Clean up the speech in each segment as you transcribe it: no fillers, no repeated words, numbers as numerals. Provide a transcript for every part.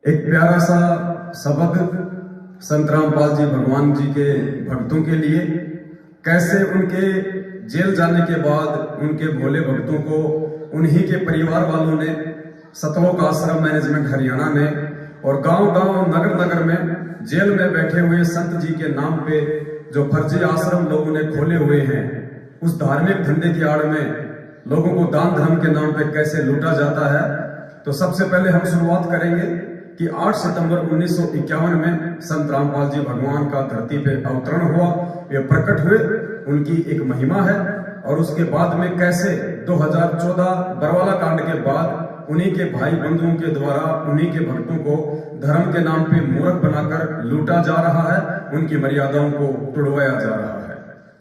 एक प्यारा सा शब्द संत रामपाल जी भगवान जी के भक्तों के लिए, कैसे उनके जेल जाने के बाद उनके भोले भक्तों को उन्हीं के परिवार वालों ने सतलोक आश्रम मैनेजमेंट हरियाणा ने और गांव-गांव नगर-नगर में जेल में बैठे हुए संत जी के नाम पे जो फर्जी आश्रम लोगों ने खोले हुए हैं, उस धार्मिक धंधे की आड़ में लोगों को दान धर्म के नाम पे कैसे लूटा जाता है। तो सबसे पहले हम शुरुआत करेंगे कि 8 सितंबर 1951 में संत रामपाल जी भगवान का धरती पे अवतरण हुआ, वे प्रकट हुए, उनकी एक महिमा है। और उसके बाद में कैसे 2014 बरवाला कांड के बाद उन्हीं के भाई बंधुओं के द्वारा उन्हीं के भक्तों को धर्म के नाम पे मूर्ख बनाकर लूटा जा रहा है, उनकी मर्यादाओं को तोड़वाया जा रहा है।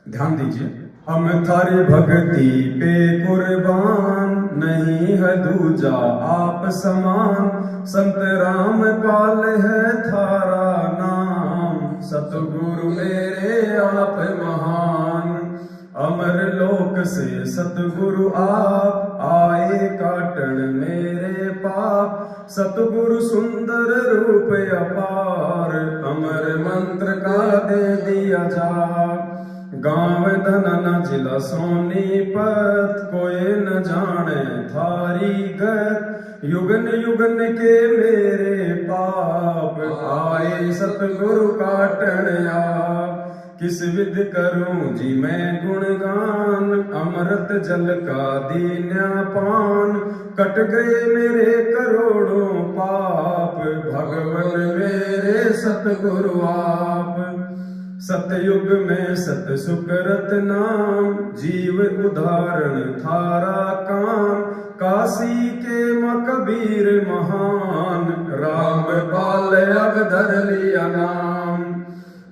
ध्यान दीजिए। हम थारी भक्ति पे कुर्बान, नहीं है दूजा आप समान, संत रामपाल है थारा नाम, सतगुरु मेरे आप महान। अमर लोक से सतगुरु आप आए, काटन मेरे पाप, सतगुरु सुंदर रूप अपार, अमर मंत्र का दे दिया जाप। गांव धनना जिला सोनीपत, कोई न जाने थारी गत, युगन युगन के मेरे पाप, आए सतगुरु काटन आप। किस विध करूं जी मैं गुणगान, अमृत जल का दीन्या पान, कट गए मेरे करोड़ों पाप, भगवन मेरे सतगुरु आप। सतयुग में सत सुकरत नाम, जीव उदाहरण थारा काम, काशी के कबीर महान, रामपाल अब धर लिया नाम।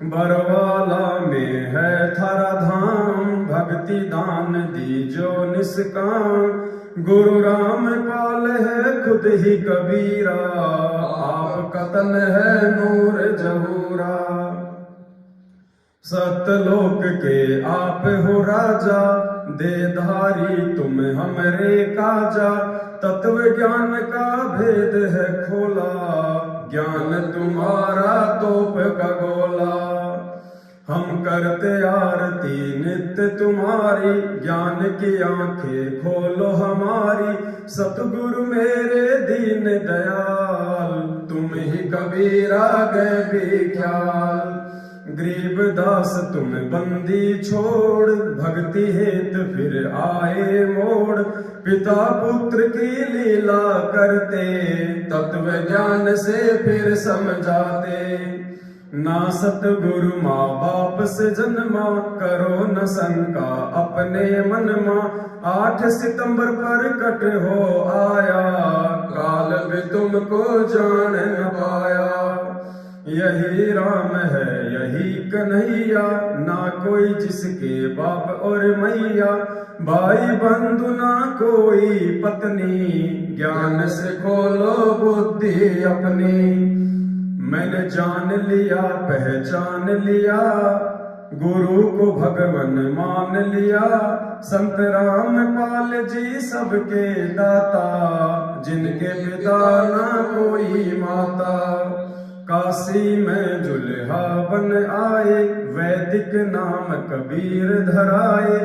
बरवाला में है थारा धाम, भक्ति दान दीजो निष्काम, गुरु रामपाल है खुद ही कबीरा, आप कतन है नूर जहूरा। सतलोक के आप हो राजा, देधारी तुम हमरे काजा, तत्व ज्ञान का भेद है खोला, ज्ञान तुम्हारा तोप का गोला। हम करते आरती नित्य तुम्हारी, ज्ञान की आंखें खोलो हमारी, सतगुरु मेरे दीन दयाल, तुम ही कबीरा गए बेख्याल। गरीबदास तुम बंदी छोड़, भक्ति हेत फिर आए मोड़, पिता पुत्र की लीला करते, तत्व ज्ञान से फिर समझाते। ना सतगुरु माँ बाप से जन्मा, करो न शंका अपने मन मा, 8 सितंबर पर कट हो आया, काल भी तुमको जान न पाया। यही राम है यही कन्हैया, ना कोई जिसके बाप और मैया, भाई बंधु ना कोई पत्नी, ज्ञान से खोलो बुद्धि अपनी। मैंने जान लिया पहचान लिया, गुरु को भगवन मान लिया, संत रामपाल जी सबके दाता, जिनके पिता ना कोई माता। काशी में जुल्हा बन आए, वैदिक नाम कबीर धराए,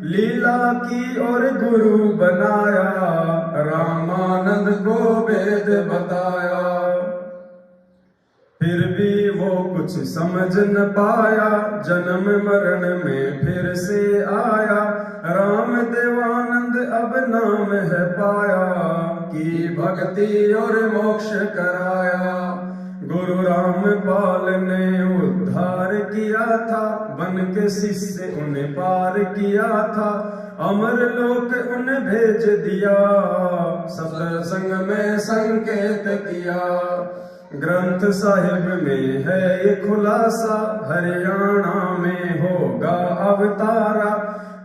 लीला की और गुरु बनाया, रामानंद को वेद बताया। फिर भी वो कुछ समझ न पाया, जन्म मरण में फिर से आया, राम देवानंद अब नाम है पाया, की भक्ति और मोक्ष कराया। गुरु रामपाल ने उद्धार किया था, बन के शिष्य उन्हें पार किया था, अमर लोक उन्हें भेज दिया, सत्संग में संकेत किया। ग्रंथ साहिब में है ये खुलासा, हरियाणा में होगा अवतारा,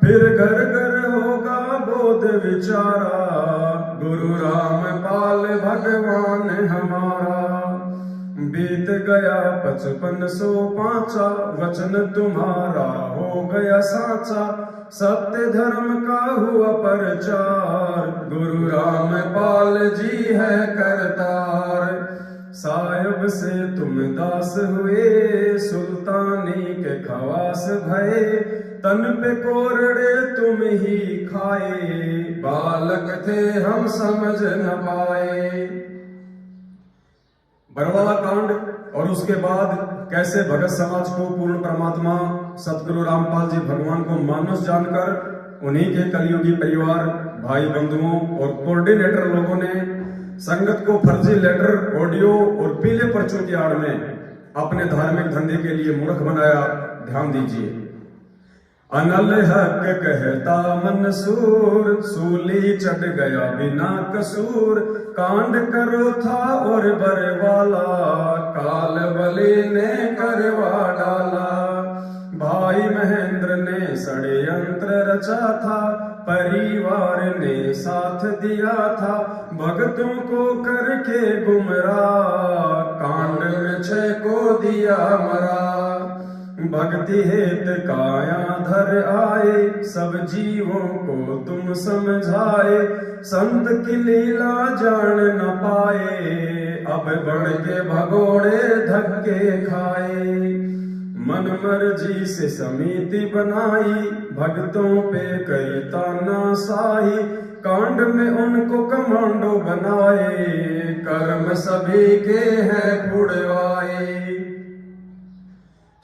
फिर घर घर होगा बोध विचारा, गुरु रामपाल भगवान हमारा। बीत गया 5505, वचन तुम्हारा हो गया साचा, सत्य धर्म का हुआ प्रचार, गुरु रामपाल जी है करतार। साहिब से तुम दास हुए, सुल्तानी के खवास भये, तन पे कोरड़े तुम ही खाए, बालक थे हम समझ न पाए। बरवाला कांड और उसके बाद कैसे भगत समाज को पूर्ण परमात्मा सतगुरु रामपाल जी भगवान को मानुष जानकर उन्हीं के कलयुगी परिवार, भाई बंधुओं और कोऑर्डिनेटर लोगों ने संगत को फर्जी लेटर, ऑडियो और पीले पर्चों की आड़ में अपने धार्मिक धंधे के लिए मूर्ख बनाया। ध्यान दीजिए। अनल हक कहता मंसूर, सूली चढ़ गया बिना कसूर, कांड करो था और बरवाला, काल बली ने करवा डाला। भाई महेंद्र ने षड्यंत्र रचा था, परिवार ने साथ दिया था, भक्तों को करके गुमराह, कांड में 6 को दिया मरा। भक्ति हेत काया धर आए, सब जीवों को तुम समझाए, संत की लीला जान न पाए, अब बढ़ के भगोड़े धक्के खाए। मन मर्जी से समिति बनाई, भक्तों पे कई तानाशाही, कांड में उनको कमांडो बनाए, कर्म सभी के हैं पुड़वाए।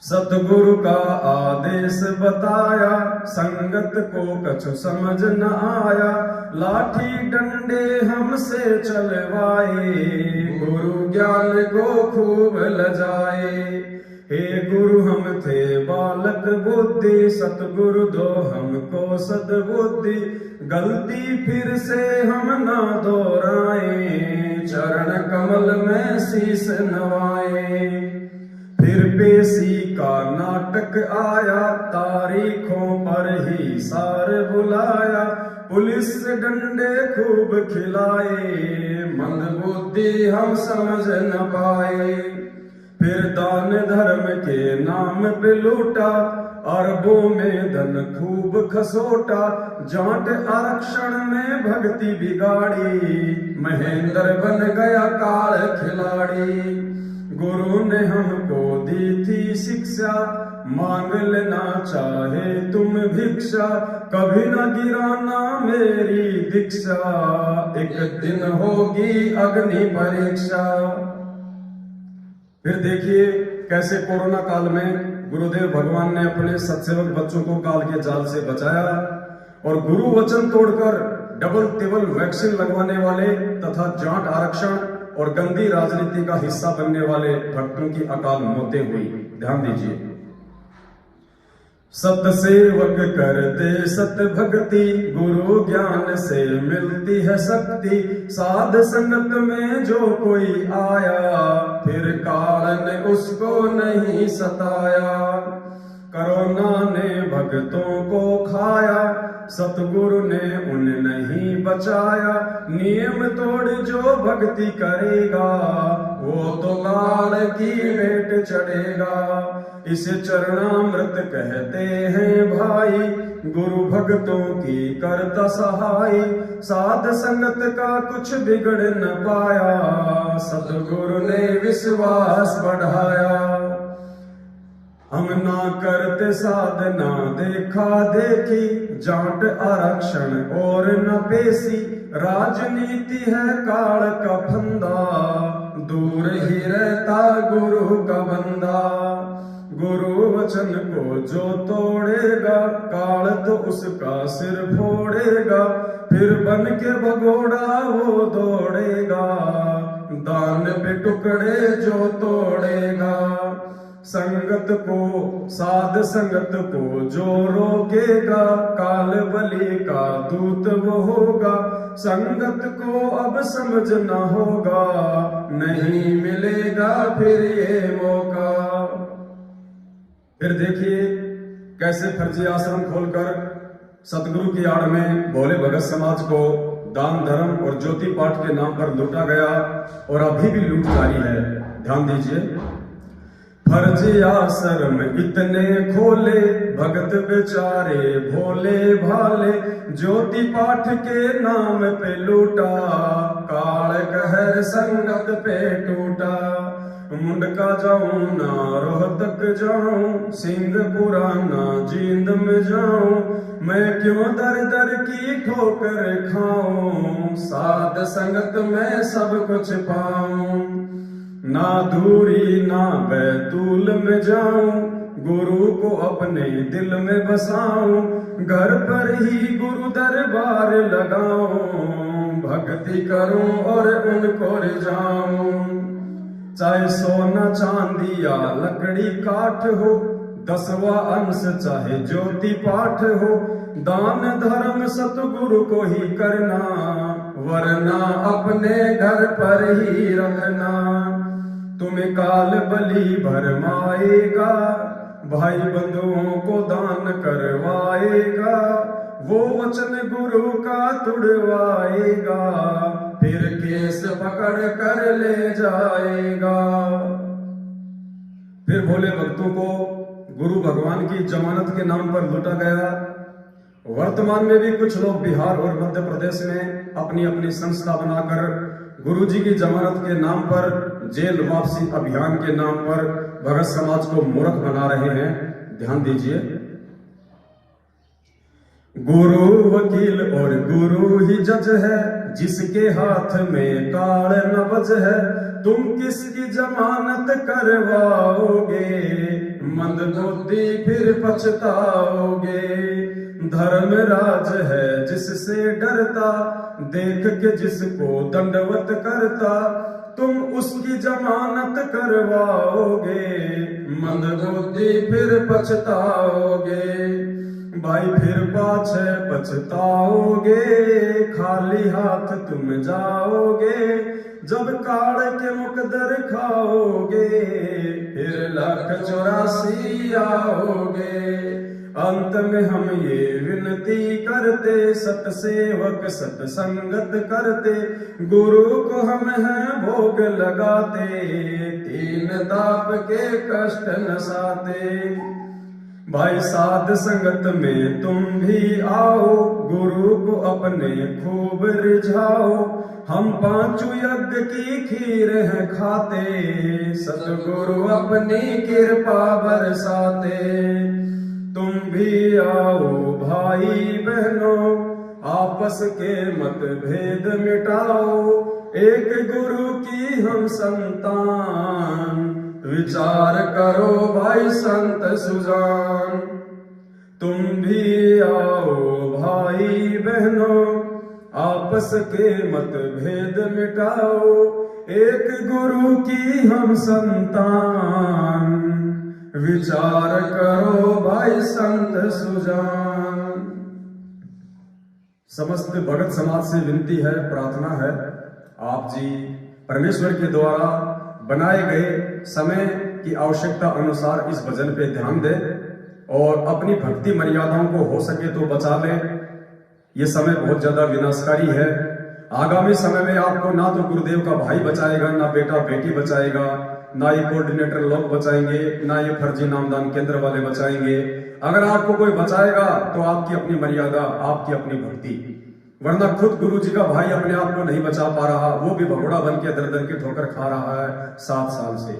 सतगुरु का आदेश बताया, संगत को कछु समझ न आया, लाठी डंडे हमसे चलवाए, गुरु ज्ञान को खूब लजाए। हे गुरु हम थे बालक बुद्धि, सतगुरु दो हमको सद्बुद्धि, गलती फिर से हम ना दोहराए, चरण कमल में शीश नवाए। फिर पेशी का नाटक आया, तारीखों पर ही सार बुलाया, पुलिस से डंडे खूब खिलाए, मंदबुद्धि हम समझ न पाए। फिर दान धर्म के नाम पे लूटा, अरबों में धन खूब खसोटा, जाट आरक्षण में भक्ति बिगाड़ी, महेंद्र बन गया काल खिलाड़ी। गुरु ने हमको दी थी शिक्षा, मांग लेना चाहे तुम भिक्षा, कभी न गिराना मेरी दीक्षा, एक दिन होगी अग्नि परीक्षा। फिर देखिए कैसे कोरोना काल में गुरुदेव भगवान ने अपने सत्सेवक बच्चों को काल के जाल से बचाया और गुरु वचन तोड़कर डबल टिबल वैक्सीन लगवाने वाले तथा जाट आरक्षण और गंदी राजनीति का हिस्सा बनने वाले भक्तों की अकाल मौतें हुई। ध्यान दीजिए। सत सेवक करते सत भक्ति, गुरु ज्ञान से मिलती है शक्ति, साध संगत में जो कोई आया, फिर काल ने उसको नहीं सताया। कोरोना ने भक्तों को खाया, सतगुरु ने उन्हें नहीं बचाया, नियम तोड़ जो भक्ति करेगा, वो तो काल की भेंट चढ़ेगा। इसे चरणामृत कहते हैं भाई, गुरु भक्तों की करता सहाय, साध संगत का कुछ बिगड़ न पाया, सतगुरु ने विश्वास बढ़ाया। हम ना करते साधना देखा देखी, जाट आरक्षण और न पेशी, राजनीति है काल का फंदा, दूर ही रहता गुरु का बंदा। गुरु वचन को जो तोड़ेगा, काल तो उसका सिर फोड़ेगा, फिर बन के भगोड़ा वो दौड़ेगा, दान पे टुकड़े जो तोड़ेगा। संगत को साध संगत को जो रोकेगा, काल बलि का दूत वो होगा, संगत को अब समझना होगा, नहीं मिलेगा फिर ये मौका। फिर देखिए कैसे फर्जी आश्रम खोलकर सतगुरु की आड़ में भोले भगत समाज को दान धर्म और ज्योति पाठ के नाम पर लूटा गया और अभी भी लूट जारी है। ध्यान दीजिए। फर्ज आश्रम इतने खोले, भगत बेचारे भोले भाले, ज्योति पाठ के नाम पे लूटा, काल कहर संगत पे टूटा। मुंडका जाऊं ना रोहतक जाऊं, सिंहपुरा ना जींद में जाऊं, मैं क्यों दर दर की ठोकर खाऊं, साध संगत में सब कुछ पाऊं। ना दूरी ना बैतूल में जाऊं, गुरु को अपने दिल में बसाऊं, घर पर ही गुरु दरबार लगाऊं, भक्ति करूं और उनको रिझाऊं। चाहे सोना चांदी या लकड़ी काठ हो, 10वां अंश चाहे ज्योति पाठ हो, दान धर्म सतगुरु को ही करना, वरना अपने घर पर ही रखना। तुम्हें काल बलि भरमाएगा, भाई बंधुओं को दान करवाएगा, वो वचन गुरु का तुड़वाएगा, फिर केस पकड़ कर ले जाएगा। फिर भोले भक्तों को गुरु भगवान की जमानत के नाम पर लूटा गया। वर्तमान में भी कुछ लोग बिहार और मध्य प्रदेश में अपनी अपनी संस्था बनाकर गुरु जी की जमानत के नाम पर, जेल वापसी अभियान के नाम पर भगत समाज को मूर्ख बना रहे हैं। ध्यान दीजिए, गुरु वकील और गुरु ही जज है, जिसके हाथ में काल नबज है, तुम किसकी जमानत करवाओगे, मंदबुद्धि फिर पछताओगे। धर्मराज है जिससे डरता, देख के जिसको दंडवत करता, तुम उसकी जमानत करवाओगे, मंदबुद्धि फिर पछताओगे। भाई फिर पाछे पछताओगे, खाली हाथ तुम जाओगे, जब काल के मुकदर खाओगे, फिर 1,84 आओगे। अंत में हम ये विनती करते, सतसेवक सतसंगत करते, गुरु को हम हैं भोग लगाते, 3 ताप के कष्ट नसाते। भाई साध संगत में तुम भी आओ, गुरु को अपने खूब रिझाओ, हम 5 यज्ञ की खीर हैं खाते, सतगुरु अपनी कृपा बरसाते। तुम भी आओ भाई बहनों, आपस के मतभेद मिटाओ, एक गुरु की हम संतान, विचार करो भाई संत सुजान। तुम भी आओ भाई बहनों, आपस के मतभेद मिटाओ, एक गुरु की हम संतान, विचार करो भाई संत सुजान। समस्त भगत समाज से विनती है, प्रार्थना है, आप जी परमेश्वर के द्वारा बनाए गए समय की आवश्यकता अनुसार इस भजन पे ध्यान दें और अपनी भक्ति मर्यादाओं को हो सके तो बचा लें। ये समय बहुत ज्यादा विनाशकारी है। आगामी समय में आपको ना तो गुरुदेव का भाई बचाएगा, ना बेटा बेटी बचाएगा, ना ये कोऑर्डिनेटर लोग बचाएंगे, ना ये फर्जी नामदान केंद्र वाले बचाएंगे। अगर आपको कोई बचाएगा तो आपकी अपनी मर्यादा, आपकी अपनी भक्ति, वरना खुद गुरु जी का भाई अपने आप को नहीं बचा पा रहा, वो भी भगोड़ा बन के दर दर के ठोकर खा रहा है 7 साल से।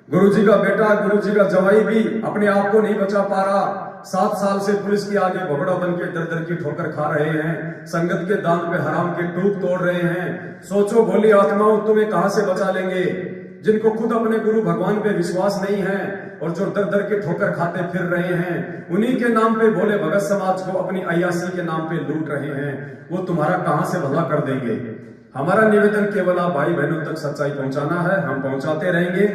गुरु जी का बेटा, गुरु जी का जवाई भी अपने आप को नहीं बचा पा रहा, 7 साल से पुलिस के आगे भगोड़ा बन के दर दर की ठोकर खा रहे हैं, संगत के दान पे हराम के टूक तोड़ रहे हैं। सोचो भोली आत्माओं, तुम्हें कहां से बचा लेंगे, जिनको खुद अपने गुरु भगवान पे विश्वास नहीं है और जो दर दर के ठोकर खाते फिर रहे हैं, उन्हीं के नाम पे भोले भगत समाज को अपनी अय्यासी के नाम पे लूट रहे हैं, वो तुम्हारा कहां से भला कर देंगे। हमारा निवेदन केवल आप भाई बहनों तक सच्चाई पहुंचाना है, हम पहुंचाते रहेंगे।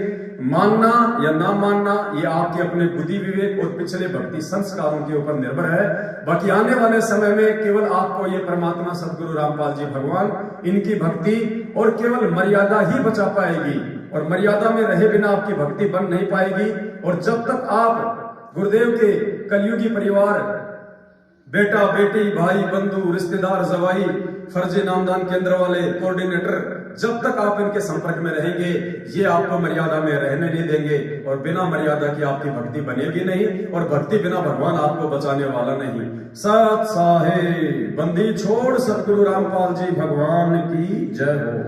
मानना या ना मानना ये आपके अपने बुद्धि विवेक और पिछले भक्ति संस्कारों के ऊपर निर्भर है। बाकी आने वाले समय में केवल आपको ये परमात्मा सदगुरु रामपाल जी भगवान, इनकी भक्ति और केवल मर्यादा ही बचा पाएगी, और मर्यादा में रहे बिना आपकी भक्ति बन नहीं पाएगी। और जब तक आप गुरुदेव के कलयुगी परिवार, बेटा बेटी भाई बंधु रिश्तेदार जवाई, फर्जी नामदान केंद्र वाले, कोऑर्डिनेटर, जब तक आप इनके संपर्क में रहेंगे ये आपको मर्यादा में रहने नहीं देंगे, और बिना मर्यादा की आपकी भक्ति बनेगी नहीं, और भक्ति बिना भगवान आपको बचाने वाला नहीं। सत साहेब बंदी छोड़ सतगुरु रामपाल जी भगवान की जय हो।